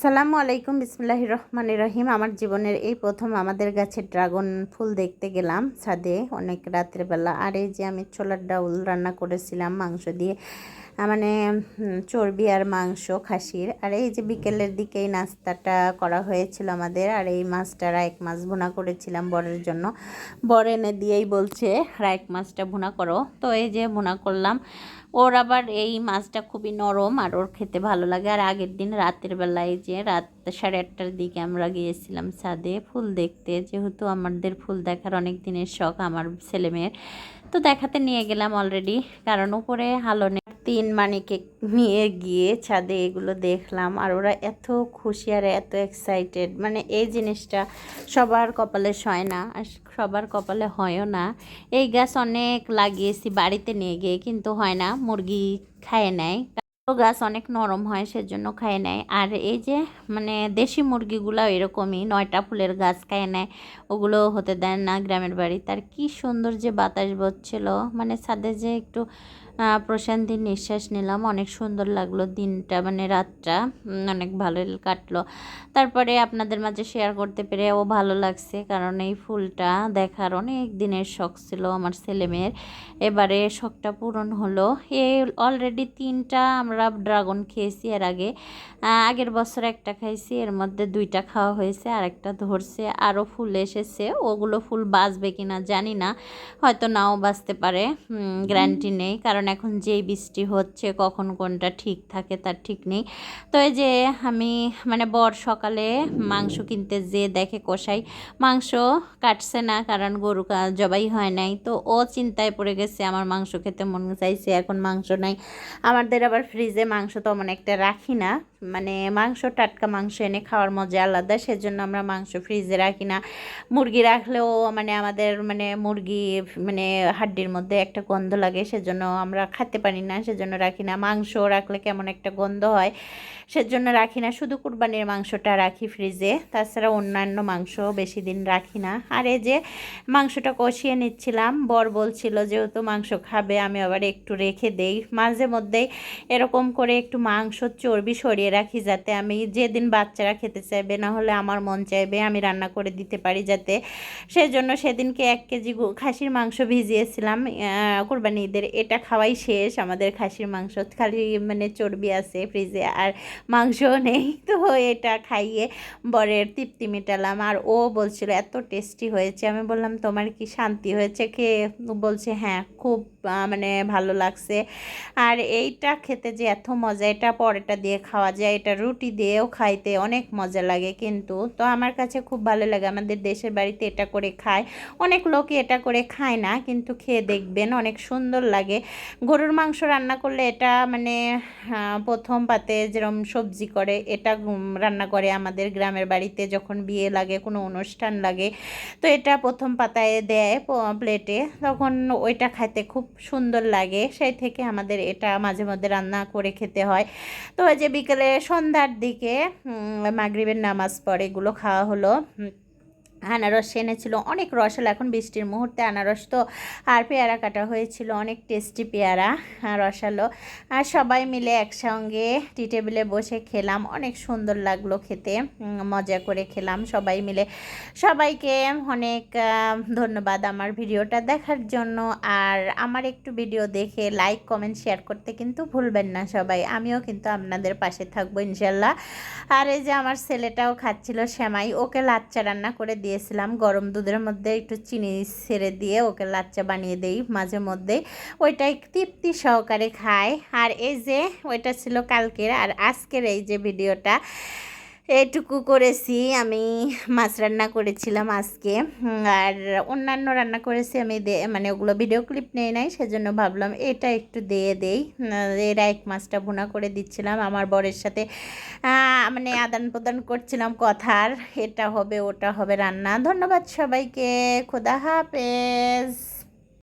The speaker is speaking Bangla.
সালামু আলাইকুম, বিসমিল্লাহির রহমানির রহিম। আমার জীবনের এই প্রথম আমাদের গাছে ড্রাগন ফুল দেখতে গেলাম ছাদে অনেক রাতের বেলা। আর এই যে আমি ছোলার ডাউল রান্না করেছিলাম মাংস দিয়ে, মানে চর্বি আর মাংস খাসির। আর এই যে বিকেলের দিকে এই নাস্তাটা করা হয়েছিল আমাদের। আর এই মাছটা রাইক মাছ ভুনা করেছিলাম বরের জন্য। বর এনে দিয়েই বলছে রাইক মাছটা ভুনা করো, তো এই যে ভুনা করলাম। ওর আবার এই মাছটা খুবই নরম আর ওর খেতে ভালো লাগে। আর আগের দিন রাতের বেলায় যে রাত 8:30টার দিকে আমরা গিয়েছিলাম ছাদে ফুল দেখতে, যেহেতু আমাদের ফুল দেখার অনেক দিনের শখ আমার ছেলেমেয়ের, তো দেখাতে নিয়ে গেলাম অলরেডি। কারণ উপরে হালনে 3 মানিকে নিয়ে গিয়ে ছাদে এগুলো দেখলাম। আর ওরা এত খুশি আর এত এক্সাইটেড, মানে এই জিনিসটা সবার কপালে হয় না আর সবার কপালে হয়ও না। এই গাছ অনেক লাগিয়েছি বাড়িতে নিয়ে গিয়ে, কিন্তু হয় না, মুরগি খায় নেয়। গাছ অনেক নরম হয় সেজন্য খায় নেয়। আর এই যে মানে দেশি মুরগিগুলো এরকমই 9টা ফুলের গাছ খায় নেয়, ওগুলো হতে দেন না গ্রামের বাড়ি। তার কি সুন্দর যে বাতাস বচ্ছিল, মানে ছাদে যে একটু প্রশান্তির নিঃশ্বাস নিলাম, অনেক সুন্দর লাগলো দিনটা, মানে রাতটা অনেক ভালো কাটলো। তারপরে আপনাদের মাঝে শেয়ার করতে পেরে ও ভালো লাগছে, কারণ এই ফুলটা দেখার অনেক দিনের শখ ছিল আমার ছেলেমেয়ের। এবারে শখটা পূরণ হলো। এই অলরেডি 3টা আমরা ড্রাগন খেয়েছি এর আগে। আগের বছর একটা খাইছি, এর মধ্যে 2টা খাওয়া হয়েছে, আর একটা ধরছে, আরও ফুল এসেছে। ওগুলো ফুল বাঁচবে কিনা জানি না, হয়তো নাও বাঁচতে পারে, গ্যারান্টি নেই। কারণ এখন যেই বৃষ্টি হচ্ছে কখন কোনটা ঠিক থাকে তার ঠিক নেই। তো এই যে আমি মানে বর সকালে মাংস কিনতে যে দেখে কষাই মাংস কাটছে না, কারণ গরু জবাই হয় নাই। তো ও চিন্তায় পড়ে গেছে, আমার মাংস খেতে মন চাইছে, এখন মাংস নাই। আমাদের আবার ফ্রিজে মাংস তেমন একটা রাখি না, মানে মাংস টাটকা মাংস এনে খাওয়ার মজা আলাদা, সেজন্য আমরা মাংস ফ্রিজে রাখি না। মুরগি রাখলেও মানে আমাদের মানে মুরগি মানে হাড্ডির মধ্যে একটা গন্ধ লাগে, সেজন্য আমরা খেতে পারি না, সেজন্য রাখি না। মাংস রাখলে কেমন একটা গন্ধ হয়, সেজন্য রাখি না। শুধু কুরবানির মাংসটা রাখি ফ্রিজে, তাছাড়া অন্যান্য মাংস বেশি দিন রাখি না। আর এই যে মাংসটা কষিয়ে নিচ্ছিলাম, বর বলছিল যেহেতু মাংস খাবে আমি আবার একটু রেখে দেই, মাঝে মধ্যেই এরকম করে একটু মাংস চর্বি সরিয়ে রাখি, যাতে আমি যেদিন বাচ্চারা খেতে চাইবে, না হলে আমার মন চাইবে, আমি রান্না করে দিতে পারি যাতে। সেজন্য সেদিনকে 1 কেজি খাসির মাংস ভিজিয়েছিলাম কুরবানি ঈদের। এটা খাওয়াই শেষ আমাদের খাসির মাংস, খালি মানে চর্বি আছে ফ্রিজে আর মাংসও নেই। তো এটা খাইয়ে বরের তৃপ্তি মেটালাম। আর ও বলছিল এত টেস্টি হয়েছে। আমি বললাম তোমার কি শান্তি হয়েছে খেয়ে? বলছে হ্যাঁ, খুব মানে ভালো লাগছে। আর এইটা খেতে যে এত মজা, এটা পরোটা দিয়ে খাওয়া যায়, এটা রুটি দিয়েও খাইতে অনেক মজা লাগে। কিন্তু তো আমার কাছে খুব ভালো লাগে, আমাদের দেশের বাড়িতে এটা করে খায়, অনেক লোকই এটা করে খায় না, কিন্তু খেয়ে দেখবেন অনেক সুন্দর লাগে। গরুর মাংস রান্না করলে এটা মানে প্রথম পাতে যেরকম সবজি করে এটা রান্না করে আমাদের গ্রামের বাড়িতে, যখন বিয়ে লাগে কোনো অনুষ্ঠান লাগে, তো এটা প্রথম পাতায় দেয় প্লেটে, তখন ওইটা খাইতে খুব সুন্দর লাগে। সেই থেকে আমাদের এটা মাঝে মধ্যে রান্না করে খেতে হয়। তো ওই যে বিকেলে সন্ধ্যার দিকে মাগরিবের নামাজ পড়ে এগুলো খাওয়া হলো। আনারস এনেছিল, অনেক রস হলো, এখন বৃষ্টির মুহূর্তে আনারস তো। আর পেয়ারা কাটা হয়েছিল, অনেক টেস্টি পেয়ারা, রসালো। আর সবাই মিলে একসঙ্গে টি টেবিলে বসে খেলাম, অনেক সুন্দর লাগলো খেতে, মজা করে খেলাম সবাই মিলে। সবাইকে অনেক ধন্যবাদ আমার ভিডিওটা দেখার জন্য। আর আমার একটু ভিডিও দেখে লাইক কমেন্ট শেয়ার করতে কিন্তু ভুলবেন না সবাই, আমিও কিন্তু আপনাদের পাশে থাকবো ইনশাল্লাহ। আর এই যে আমার ছেলেটাও খাচ্ছিল সেমাই, ওকে লাচ্চা রান্না করে দিয়েছিলাম, গরম দুধের মধ্যে একটু চিনি ছেড়ে দিয়ে ওকে লাচ্চা বানিয়ে দেই মাঝে মধ্যে, ওইটাই তৃপ্তি সহকারে খায়। আর এই যে ওইটা ছিল কালকের, আর আজকের এই যে ভিডিওটা এইটুকু করেছি আমি। মাছ রান্না করেছিলাম আজকে, আর অন্যান্য রান্না করেছি আমি, মানে ওগুলো ভিডিও ক্লিপ নেই নাই, সেজন্য ভাবলাম এটা একটু দিয়ে দেই। রাইক মাছটা ভুনা করে দিচ্ছিলাম আমার বরের সাথে, মানে আদান প্রদান করছিলাম কথার, এটা হবে ওটা হবে রান্না। ধন্যবাদ সবাইকে, খোদা হাফেজ।